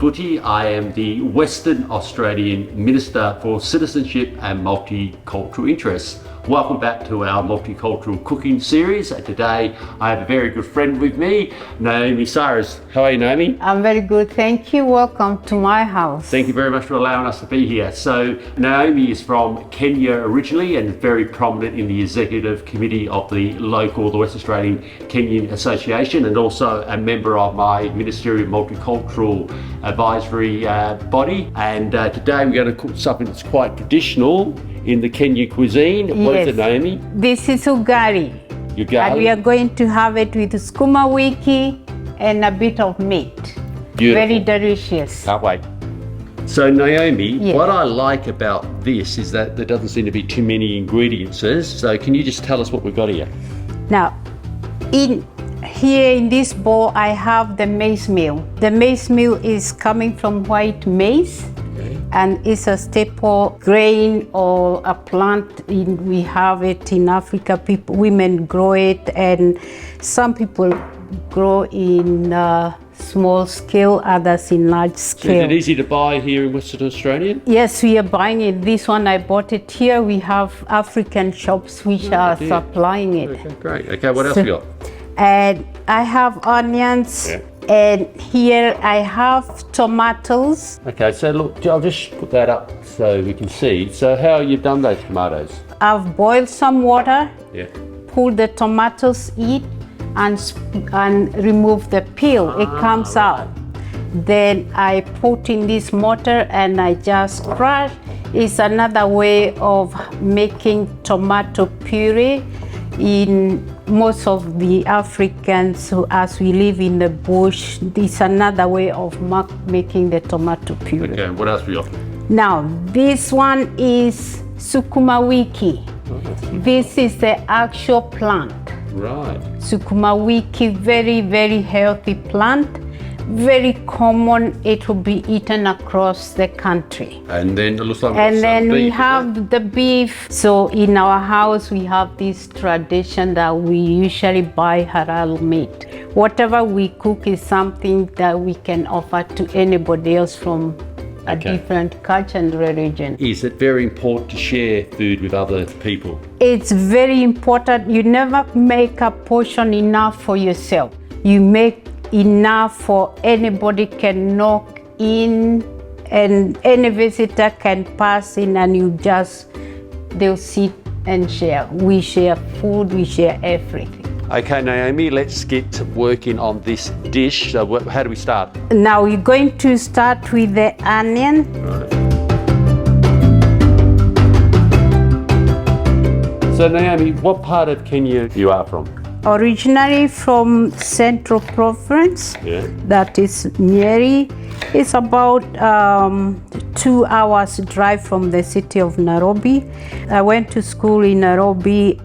Buti. I am the Western Australian Minister for Citizenship and Multicultural Interests. Welcome back to our Multicultural Cooking Series. And today I have a very good friend with me, Naomi Cyrus. How are you, Naomi? I'm very good, thank you. Welcome to my house. Thank you very much for allowing us to be here. So Naomi is from Kenya originally and very prominent in the executive committee of the West Australian Kenyan Association, and also a member of my Ministerial Multicultural Advisory body. And today we're going to cook something that's quite traditional in the Kenyan cuisine. What is it, Naomi? This is Ugali. Ugali. And we are going to have it with Sukuma Wiki and a bit of meat. Beautiful. Very delicious. Can't wait. So Naomi, Yes. what I like about this is that there doesn't seem to be too many ingredients. So can you just tell us what we've got here? Now, here in this bowl, I have the maize meal. The maize meal is coming from white maize. And it's a staple grain or a plant. We have it in Africa. Women grow it, and some people grow in small scale, others in large scale. Is it easy to buy here in Western Australia? Yes, we are buying it. This one, I bought it here. We have African shops which are supplying it. Okay, great. Okay, what else we got? And I have onions. Yeah. And here I have tomatoes. Okay, so look, I'll just put that up so we can see. So how you've done those tomatoes? I've boiled some water, Yeah. pull the tomatoes in, and remove the peel. It comes out. Then I put in this mortar and I just crush. It's another way of making tomato puree. In most of the Africans, as we live in the bush, it's another way of making the tomato puree. Okay, what else we got? Now, this one is Sukuma Wiki. This is the actual plant. Right. Sukuma Wiki, very, very healthy plant. Very common. It will be eaten across the country. And then it looks like we have the beef. So in our house, we have this tradition that we usually buy halal meat. Whatever we cook is something that we can offer to anybody else from a different culture and religion. Is it very important to share food with other people? It's very important. You never make a portion enough for yourself. You make enough for anybody can knock in, and any visitor can pass in, and they'll sit and share. We share food, we share everything. Okay, Naomi, let's get working on this dish. So how do we start? Now we're going to start with the onion. Right. So Naomi, what part of Kenya you are from? Originally from Central Province, that is Nyeri. It's about 2 hours drive from the city of Nairobi. I went to school in Nairobi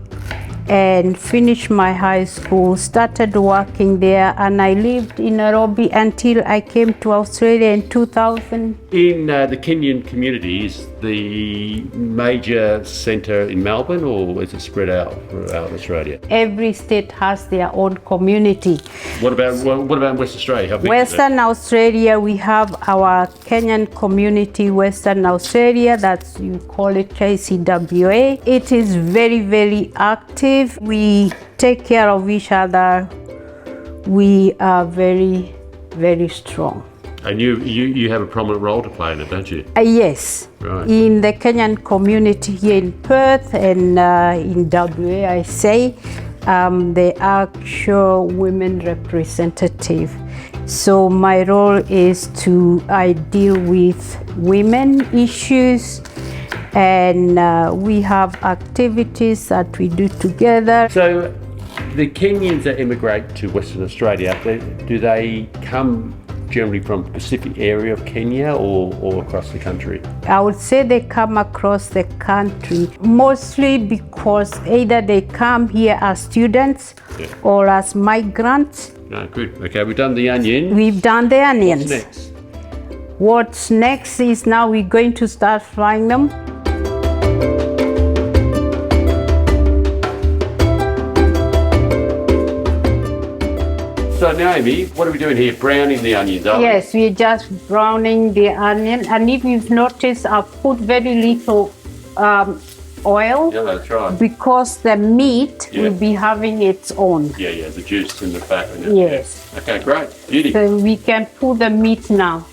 and finished my high school, started working there, and I lived in Nairobi until I came to Australia in 2000. In the Kenyan community, is the major centre in Melbourne, or is it spread out throughout Australia? Every state has their own community. What about West Australia? How big Western Australia, we have our Kenyan community, Western Australia, that's, you call it KCWA. It is very, very active. We take care of each other. We are very, very strong. And you have a prominent role to play in it, don't you? Yes. Right. In the Kenyan community here in Perth and in WA, I say, the actual women representative. So my role is I deal with women issues, and we have activities that we do together. So the Kenyans that immigrate to Western Australia, do they come generally from the Pacific area of Kenya or across the country? I would say they come across the country, mostly because either they come here as students or as migrants. No, good. Okay, we've done the onion. We've done the onions. What's next? What's next is now we're going to start frying them. So Naomi, what are we doing here? Browning the onions, aren't we? Yes, we're just browning the onion. And if you've noticed, I've put very little oil. Yeah, that's right. Because the meat Yeah. will be having its own. Yeah, the juice in the fat. And it. Yes. Yeah. Okay, great. Beauty. So we can put the meat now.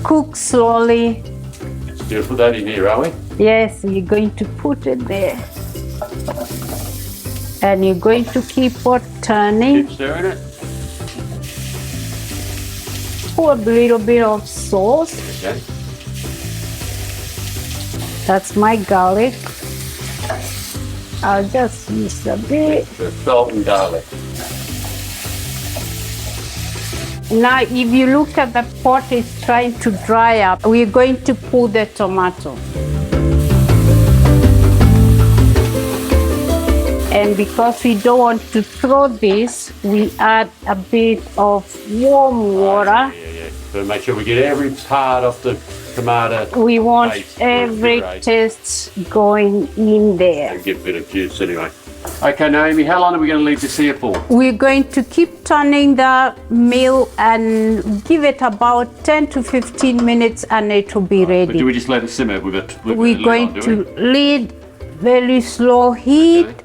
Cook slowly. Let's do put that in here, are we? Yes, we're going to put it there. And you're going to keep on turning. Keep stirring it. Put a little bit of sauce. Okay. That's my garlic. I'll just use a bit. The salt and garlic. Now, if you look at the pot, it's trying to dry up. We're going to put the tomato. And because we don't want to throw this, we add a bit of warm water. Yeah. So make sure we get every part of the tomato. We want paste. every Great. taste going in there. And get a bit of juice anyway. Okay, Naomi, how long are we going to leave this here for? We're going to keep turning the meal and give it about 10 to 15 minutes and it will be But do ready. we just let it simmer with it? We're going to lead very slow heat. Okay.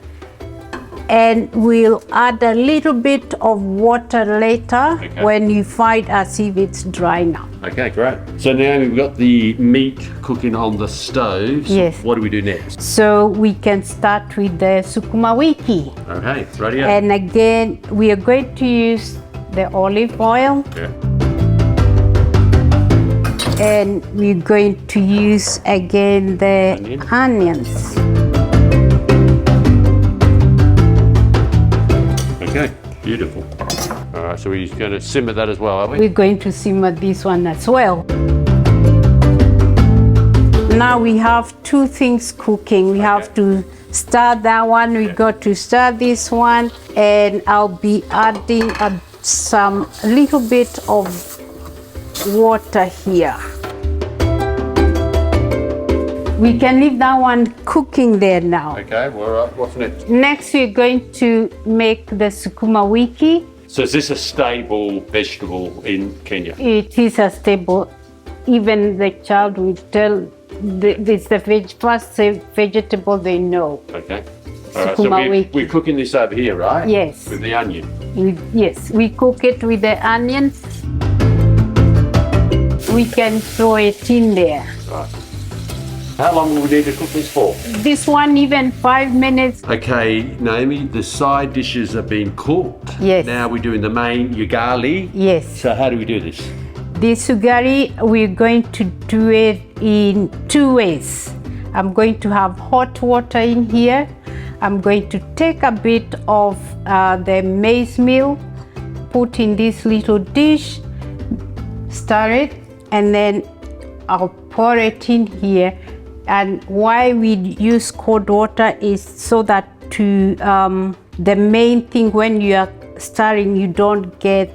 And we'll add a little bit of water later Okay. when you find as if it's dry now. Okay, great. So Naomi, we've got the meat cooking on the stove. So Yes. What do we do next? So we can start with the Sukuma Wiki. Okay, ready up. And again, we are going to use the olive oil Yeah. and we're going to use again the onions. Okay, beautiful. All right, so we're going to simmer that as well, are we? We're going to simmer this one as well. Now we have two things cooking. We have to stir that one, we got to stir this one, and I'll be adding a little bit of water here. We can leave that one cooking there now. Okay, well, all right, what's next? Next, we're going to make the Sukuma Wiki. So is this a stable vegetable in Kenya? It is a staple. Even the child will tell it's the first vegetable they know. Okay. All right, so Sukuma Wiki. we're cooking this over here, right? Yes. With the onion. Yes, we cook it with the onions. We can throw it in there. Right. How long will we need to cook this for? This one even 5 minutes. Okay, Naomi, the side dishes are being cooked. Yes. Now we're doing the main ugali. Yes. So how do we do this? This ugali, we're going to do it in 2 ways. I'm going to have hot water in here. I'm going to take a bit of the maize meal, put in this little dish, stir it, and then I'll pour it in here. And why we use cold water is so that the main thing when you are stirring, you don't get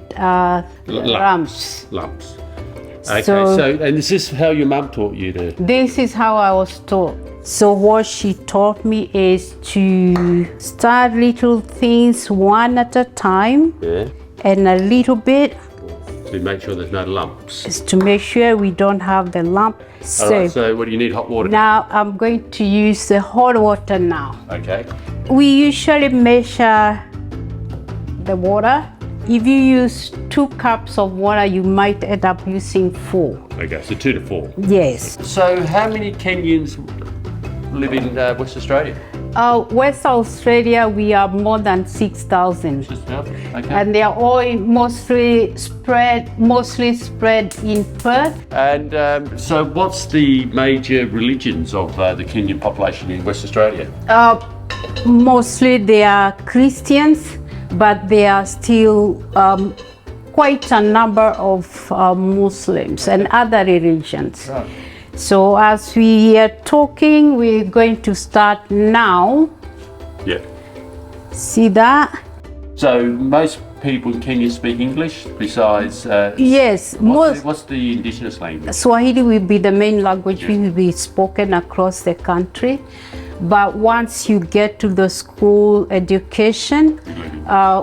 lumps. Lumps. Okay, So- so and is this how your mum taught you to? This is how I was taught. So what she taught me is to start little things one at a time, Yeah. and a little bit To make sure there's no lumps. is to make sure we don't have the lump. All right, so what do you need? Hot water? Now I'm going to use the hot water now. Okay. We usually measure the water. If you use 2 cups of water, you might end up using 4. Okay, so 2 to 4. Yes. So how many Kenyans live in West Australia? West Australia, we are more than 6,000. Just now? Okay. And they are all mostly spread in Perth. And so what's the major religions of the Kenyan population in West Australia? Mostly they are Christians, but there are still quite a number of Muslims and other religions. Right. So as we are talking, we're going to start now. Yeah. See that? So most people in Kenya speak English besides... Yes, what's the indigenous language? Swahili will be the main language will be spoken across the country, But once you get to the school education,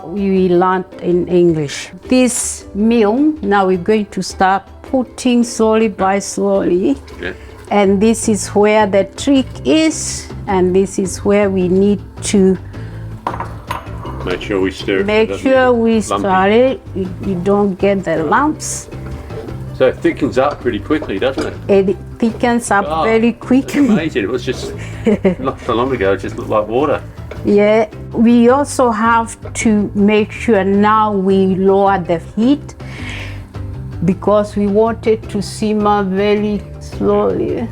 we learn in English. This meal, now we're going to start putting slowly by slowly. Yeah. And this is where the trick is, and this is where we need to Make sure we stir it. make so it sure doesn't we get stir lumpy. it, you don't get the lumps. So it thickens up pretty quickly, doesn't it? It thickens up Oh, very It's quickly. amazing. It was just not so long ago. It just looked like water. Yeah, we also have to make sure now we lower the heat because we want it to simmer very slowly.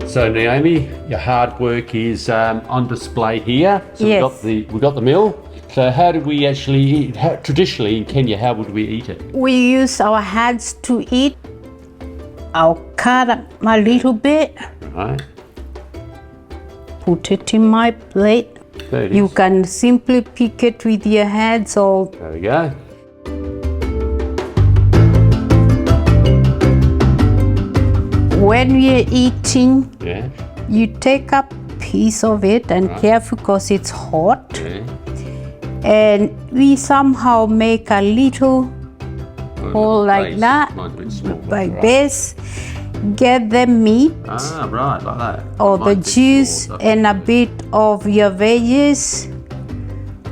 So Naomi, your hard work is on display here. So Yes. we've got the meal. So how do we actually eat? Traditionally in Kenya, how would we eat it? We use our hands to eat. I'll cut up a little bit, Right. put it in my plate. There it You is. can simply pick it with your hands or There we go. when we're eating, Yeah. you take a piece of it and careful because it's hot. Yeah. And we somehow make a little hole like Base. that Mine's a bit small. by Right. base. Get the meat Ah, right, like that. or the Mine's a bit juice small, and a bit of your veggies.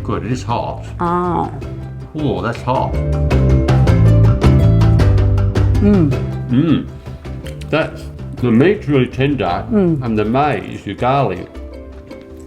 Good, it is hot. Ah, Oh, that's hot. That's, the meat's really tender and the maize, ugali,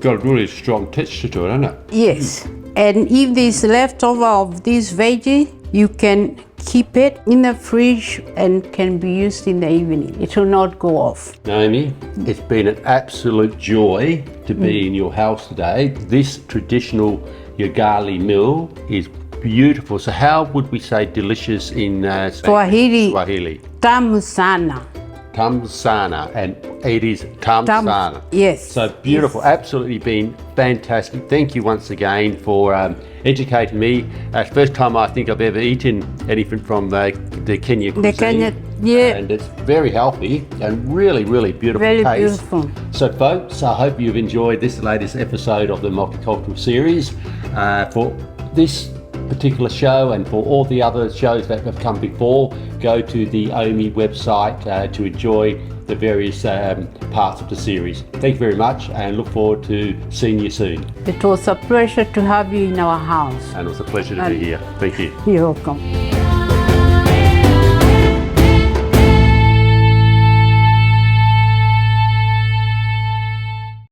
got a really strong texture to it, hasn't it? yes. And if there's leftover of this veggie, you can keep it in the fridge and can be used in the evening. It will not go off. Naomi, it's been an absolute joy to be in your house today. This traditional ugali meal is beautiful. So how would we say delicious in Swahili. Swahili? Tamu sana. Tamsana, and it is tamsana. Yes. So beautiful, absolutely been fantastic. Thank you once again for educating me. First time I think I've ever eaten anything from the Kenya cuisine. Kenya, yeah. And it's very healthy and really, really beautiful Very taste. beautiful. So folks, I hope you've enjoyed this latest episode of the Multicultural series. For this particular show and for all the other shows that have come before, go to the OMI website to enjoy the various parts of the series. Thank you very much and look forward to seeing you soon. It was a pleasure to have you in our house. And it was a pleasure to be here. Thank you. You're welcome.